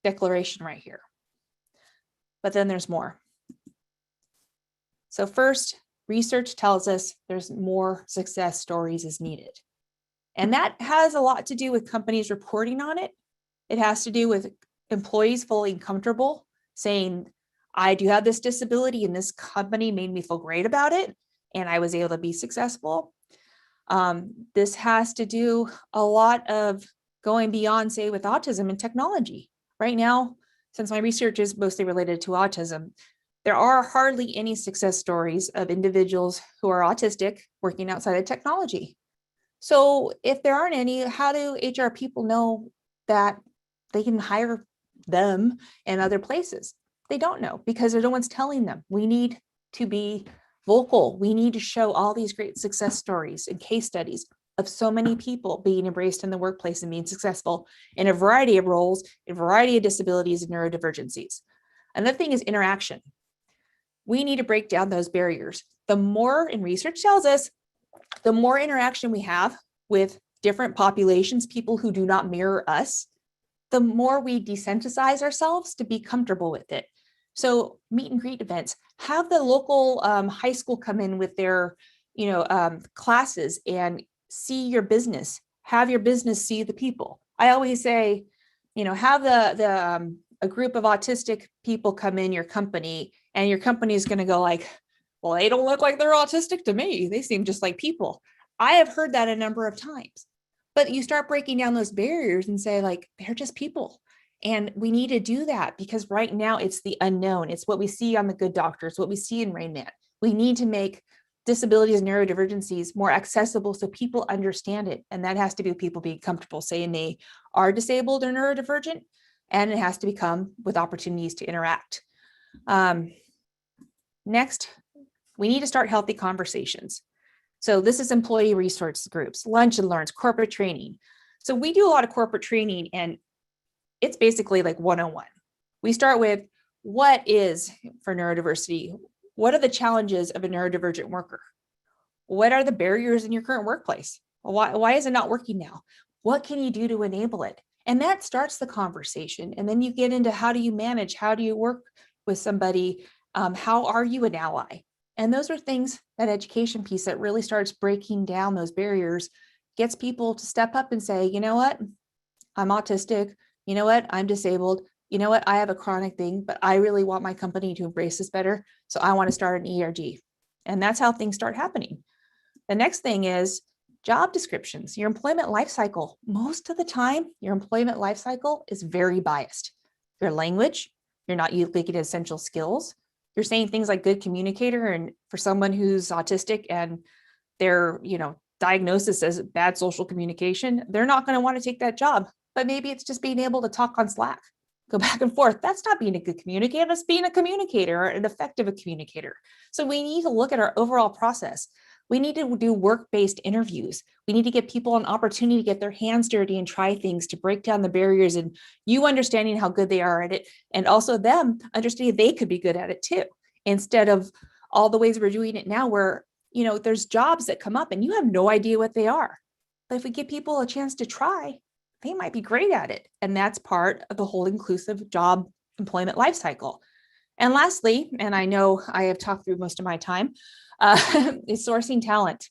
declaration right here. But then there's more. So first, research tells us there's more success stories is needed. And that has a lot to do with companies reporting on it. It has to do with employees feeling comfortable saying, I do have this disability and this company made me feel great about it, and I was able to be successful. This has to do a lot of going beyond, say, with autism and technology. Right now, since my research is mostly related to autism, there are hardly any success stories of individuals who are autistic working outside of technology. So if there aren't any, how do HR people know that they can hire them in other places? They don't know because no one's telling them. We need to be vocal. We need to show all these great success stories and case studies of so many people being embraced in the workplace and being successful in a variety of roles, a variety of disabilities and neurodivergencies. Another thing is interaction. We need to break down those barriers. The more, and research tells us, the more interaction we have with different populations, people who do not mirror us, the more we desensitize ourselves to be comfortable with it. So meet and greet events, have the local high school come in with their, classes and see your business, have your business see the people. I always say, have a group of autistic people come in your company, and your company is going to go like, well, they don't look like they're autistic to me. They seem just like people. I have heard that a number of times, but you start breaking down those barriers and say like, they're just people. And we need to do that because right now it's the unknown. It's what we see on The Good Doctor. It's what we see in Rain Man. We need to make disabilities and neurodivergencies more accessible so people understand it. And that has to be people being comfortable saying they are disabled or neurodivergent, and it has to become with opportunities to interact. Next, we need to start healthy conversations. So this is employee resource groups, lunch and learns, corporate training. So we do a lot of corporate training, and it's basically like 101. We start with what is for neurodiversity? What are the challenges of a neurodivergent worker? What are the barriers in your current workplace? Why is it not working now? What can you do to enable it? And that starts the conversation. And then you get into how do you manage? How do you work with somebody? How are you an ally? And those are things, that education piece that really starts breaking down those barriers, gets people to step up and say, you know what, I'm autistic. You know what, I'm disabled. You know what, I have a chronic thing, but I really want my company to embrace this better. So I want to start an ERG. And that's how things start happening. The next thing is job descriptions, your employment life cycle. Most of the time, your employment life cycle is very biased. Your language, you're not looking at essential skills. You're saying things like good communicator, and for someone who's autistic and their, diagnosis as bad social communication, they're not going to want to take that job. But maybe it's just being able to talk on Slack, go back and forth. That's not being a good communicator. That's being a communicator, or an effective communicator. So we need to look at our overall process. We need to do work-based interviews. We need to give people an opportunity to get their hands dirty and try things to break down the barriers, and you understanding how good they are at it, and also them understanding they could be good at it too, instead of all the ways we're doing it now where, there's jobs that come up and you have no idea what they are. But if we give people a chance to try, they might be great at it. And that's part of the whole inclusive job employment life cycle. And lastly, and I know I have talked through most of my time, is sourcing talent.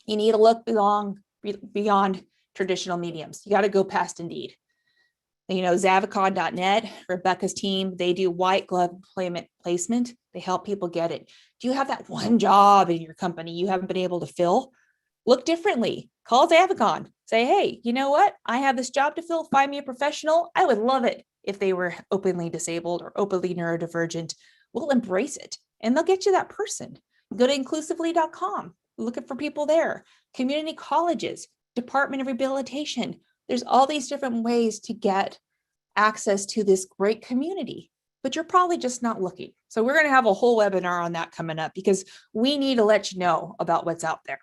You need to look beyond traditional mediums. You got to go past Indeed. Zavicon.net, Rebecca's team, they do white glove employment placement. They help people get it. Do you have that one job in your company you haven't been able to fill? Look differently. Call Zavicon. Say, hey, you know what? I have this job to fill. Find me a professional. I would love it if they were openly disabled or openly neurodivergent. We'll embrace it, and they'll get you that person. Go to inclusively.com. Looking for people there. Community colleges, Department of Rehabilitation. There's all these different ways to get access to this great community, but you're probably just not looking. So we're going to have a whole webinar on that coming up because we need to let you know about what's out there.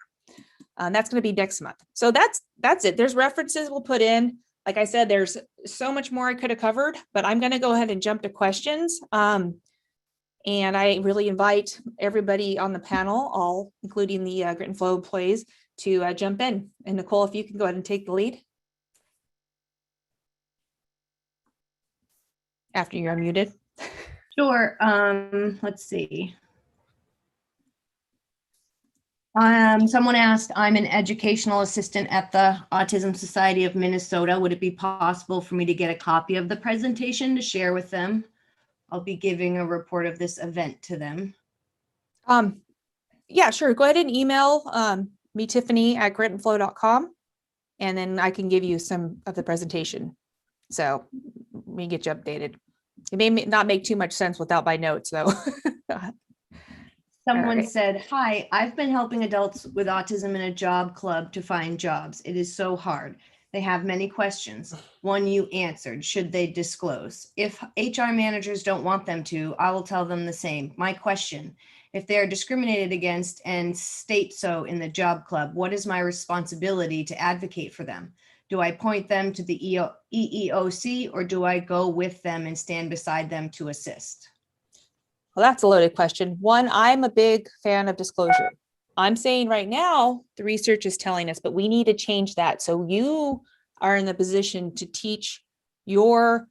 That's going to be next month. So that's it. There's references we'll put in. Like I said, there's so much more I could have covered, but I'm going to go ahead and jump to questions. And I really invite everybody on the panel, all including the Grit and Flow employees, to jump in. And Nicole, if you can go ahead and take the lead. After you're unmuted. Sure. Let's see. Someone asked, I'm an educational assistant at the Autism Society of Minnesota. Would it be possible for me to get a copy of the presentation to share with them? I'll be giving a report of this event to them. Yeah, sure. Go ahead and email me, Tiffany, at gritandflow.com, and then I can give you some of the presentation. So we get you updated. It may not make too much sense without my notes, though. Someone right. said, hi, I've been helping adults with autism in a job club to find jobs. It is so hard. They have many questions. One you answered. Should they disclose? If HR managers don't want them to, I will tell them the same. My question, if they are discriminated against and state so in the job club, what is my responsibility to advocate for them? Do I point them to the EEOC or do I go with them and stand beside them to assist? Well, that's a loaded question. One, I'm a big fan of disclosure. I'm saying right now, the research is telling us, but we need to change that. So you are in the position to teach your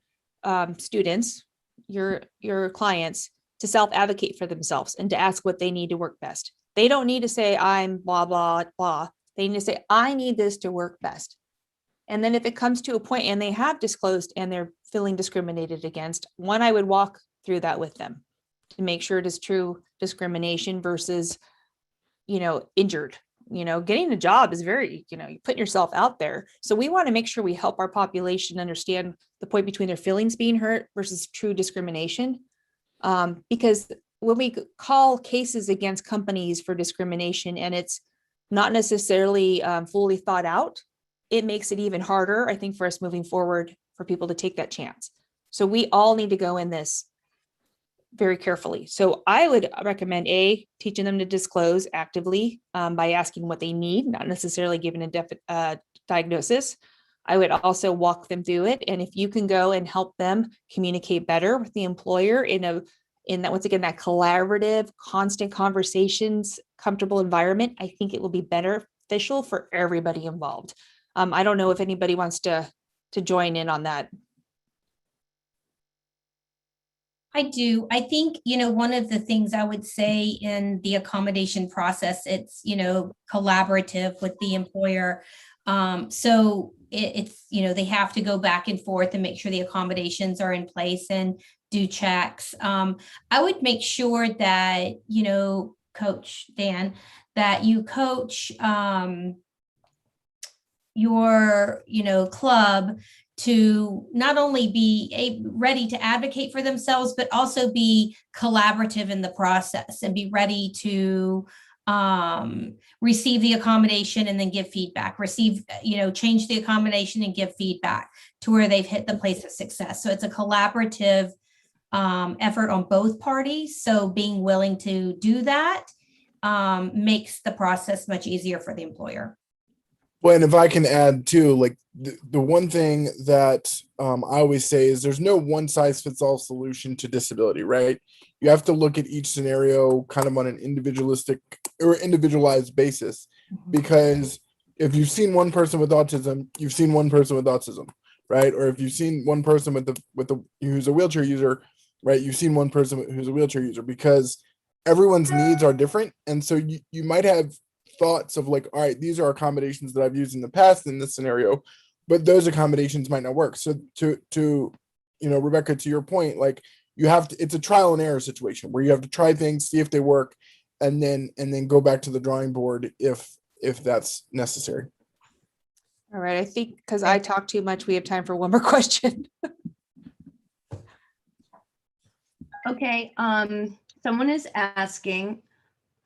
students, your clients, to self-advocate for themselves and to ask what they need to work best. They don't need to say, I'm blah, blah, blah. They need to say, I need this to work best. And then if it comes to a point and they have disclosed and they're feeling discriminated against, one, I would walk through that with them to make sure it is true discrimination versus, injured. Getting a job is very, you put yourself out there. So we want to make sure we help our population understand the point between their feelings being hurt versus true discrimination. Because when we call cases against companies for discrimination and it's not necessarily fully thought out, it makes it even harder, I think, for us moving forward for people to take that chance. So we all need to go in this very carefully. So I would recommend teaching them to disclose actively by asking what they need, not necessarily giving a diagnosis. I would also walk them through it. And if you can go and help them communicate better with the employer in that, once again, that collaborative, constant conversations, comfortable environment, I think it will be beneficial for everybody involved. I don't know if anybody wants to join in on that. I do. I think, one of the things I would say in the accommodation process, it's, collaborative with the employer. So it's, they have to go back and forth and make sure the accommodations are in place and do checks. I would make sure that, Coach Dan, that you coach your, club to not only be ready to advocate for themselves, but also be collaborative in the process and be ready to receive the accommodation and then give feedback, change the accommodation and give feedback to where they've hit the place of success. So it's a collaborative effort on both parties. So being willing to do that makes the process much easier for the employer. Well, and if I can add too, like the one thing that I always say is there's no one size fits all solution to disability, right? You have to look at each scenario kind of on an individualistic or individualized basis, because if you've seen one person with autism, you've seen one person with autism, right? Or if you've seen one person with the who's a wheelchair user, right? You've seen one person who's a wheelchair user, because everyone's needs are different. And so you might have thoughts of like, all right, these are accommodations that I've used in the past in this scenario, but those accommodations might not work. So to Rebecca, to your point, like it's a trial and error situation where you have to try things, see if they work, and then go back to the drawing board if that's necessary. All right. I think because I talk too much, we have time for one more question. Okay. Someone is asking,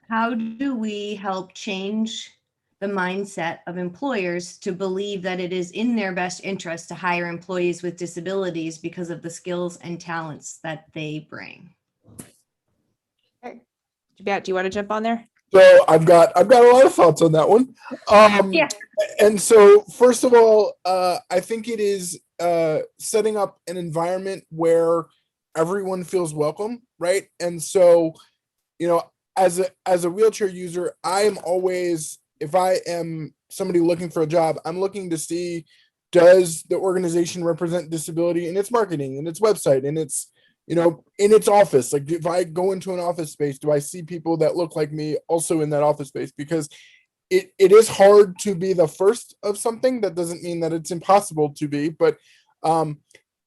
how do we help change the mindset of employers to believe that it is in their best interest to hire employees with disabilities because of the skills and talents that they bring? Okay. Do you want to jump on there? So I've got a lot of thoughts on that one. Yeah. And so first of all, I think it is setting up an environment where everyone feels welcome, right? And so, as a wheelchair user, I am always, if I am somebody looking for a job, I'm looking to see, does the organization represent disability in its marketing, in its website, in its, in its office? Like if I go into an office space, do I see people that look like me also in that office space? Because it is hard to be the first of something. That doesn't mean that it's impossible to be, but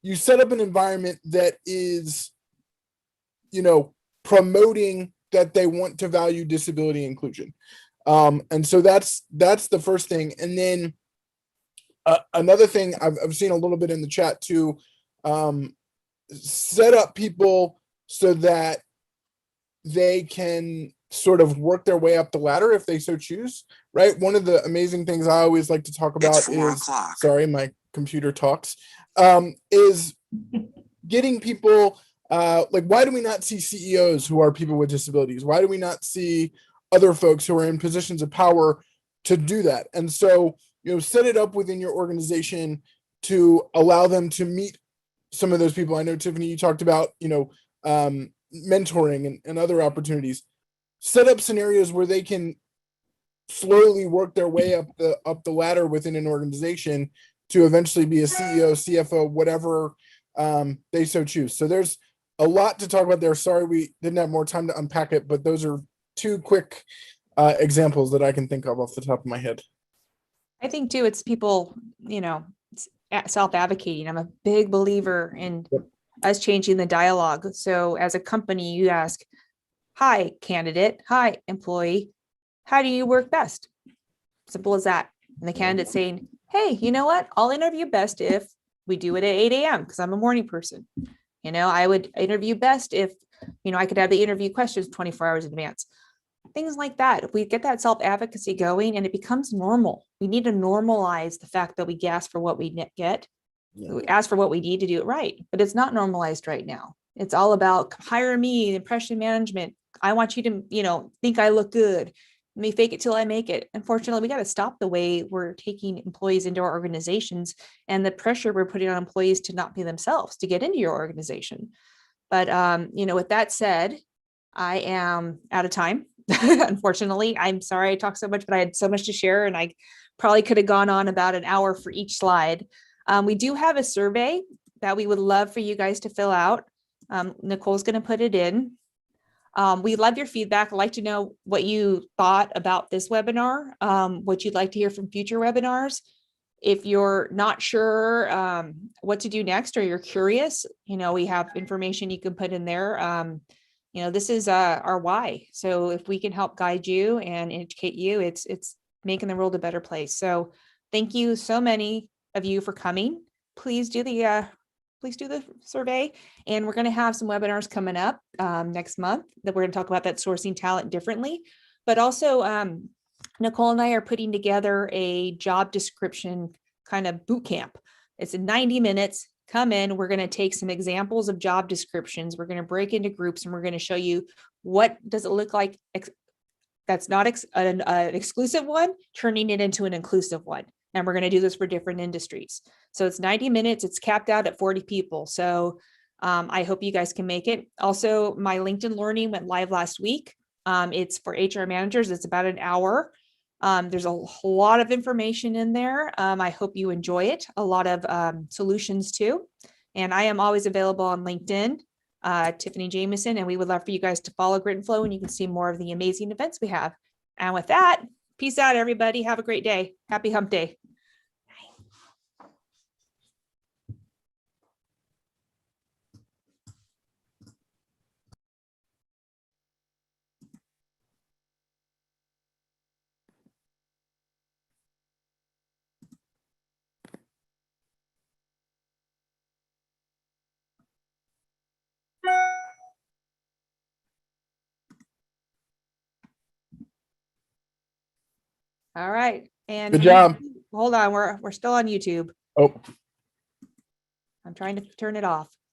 you set up an environment that is, promoting that they want to value disability inclusion. And so that's the first thing. And then another thing I've seen a little bit in the chat too, set up people so that they can sort of work their way up the ladder if they so choose, right? One of the amazing things I always like to talk about is, sorry, my computer talks, is getting people, like, why do we not see CEOs who are people with disabilities? Why do we not see other folks who are in positions of power to do that? And so, set it up within your organization to allow them to meet some of those people. I know, Tiffany, you talked about, mentoring and other opportunities. Set up scenarios where they can slowly work their way up the ladder within an organization to eventually be a CEO, CFO, whatever they so choose. So there's a lot to talk about there. Sorry, we didn't have more time to unpack it, but those are two quick examples that I can think of off the top of my head. I think too, it's people, self-advocating. I'm a big believer in us changing the dialogue. So as a company, you ask, hi, candidate, hi, employee, how do you work best? Simple as that. And the candidate saying, hey, you know what? I'll interview best if we do it at 8 a.m. because I'm a morning person. I would interview best if, I could have the interview questions 24 hours in advance. Things like that. If we get that self-advocacy going and it becomes normal, we need to normalize the fact that we ask for what we get. Yeah. We ask for what we need to do it right, but it's not normalized right now. It's all about hire me, impression management. I want you to, think I look good. Let me fake it till I make it. Unfortunately, we got to stop the way we're taking employees into our organizations and the pressure we're putting on employees to not be themselves to get into your organization. But, with that said, I am out of time. Unfortunately, I'm sorry I talked so much, but I had so much to share and I probably could have gone on about an hour for each slide. We do have a survey that we would love for you guys to fill out. Nicole's going to put it in. We love your feedback. I'd like to know what you thought about this webinar, what you'd like to hear from future webinars. If you're not sure what to do next or you're curious, we have information you can put in there. This is our why. So if we can help guide you and educate you, it's making the world a better place. So thank you so many of you for coming. Please do the survey. And we're going to have some webinars coming up next month that we're going to talk about that sourcing talent differently. But also Nicole and I are putting together a job description kind of boot camp. It's in 90 minutes. Come in, we're going to take some examples of job descriptions. We're going to break into groups and we're going to show you what does it look like that's not an exclusive one, turning it into an inclusive one. And we're going to do this for different industries. So it's 90 minutes. It's capped out at 40 people. So I hope you guys can make it. Also, my LinkedIn Learning went live last week. It's for HR managers. It's about an hour. There's a lot of information in there. I hope you enjoy it. A lot of solutions too. And I am always available on LinkedIn, Tiffany Jameson, and we would love for you guys to follow Grit and Flow and you can see more of the amazing events we have. And with that, peace out, everybody. Have a great day. Happy hump day. All right. And good job. Hold on, we're still on YouTube. Oh, I'm trying to turn it off.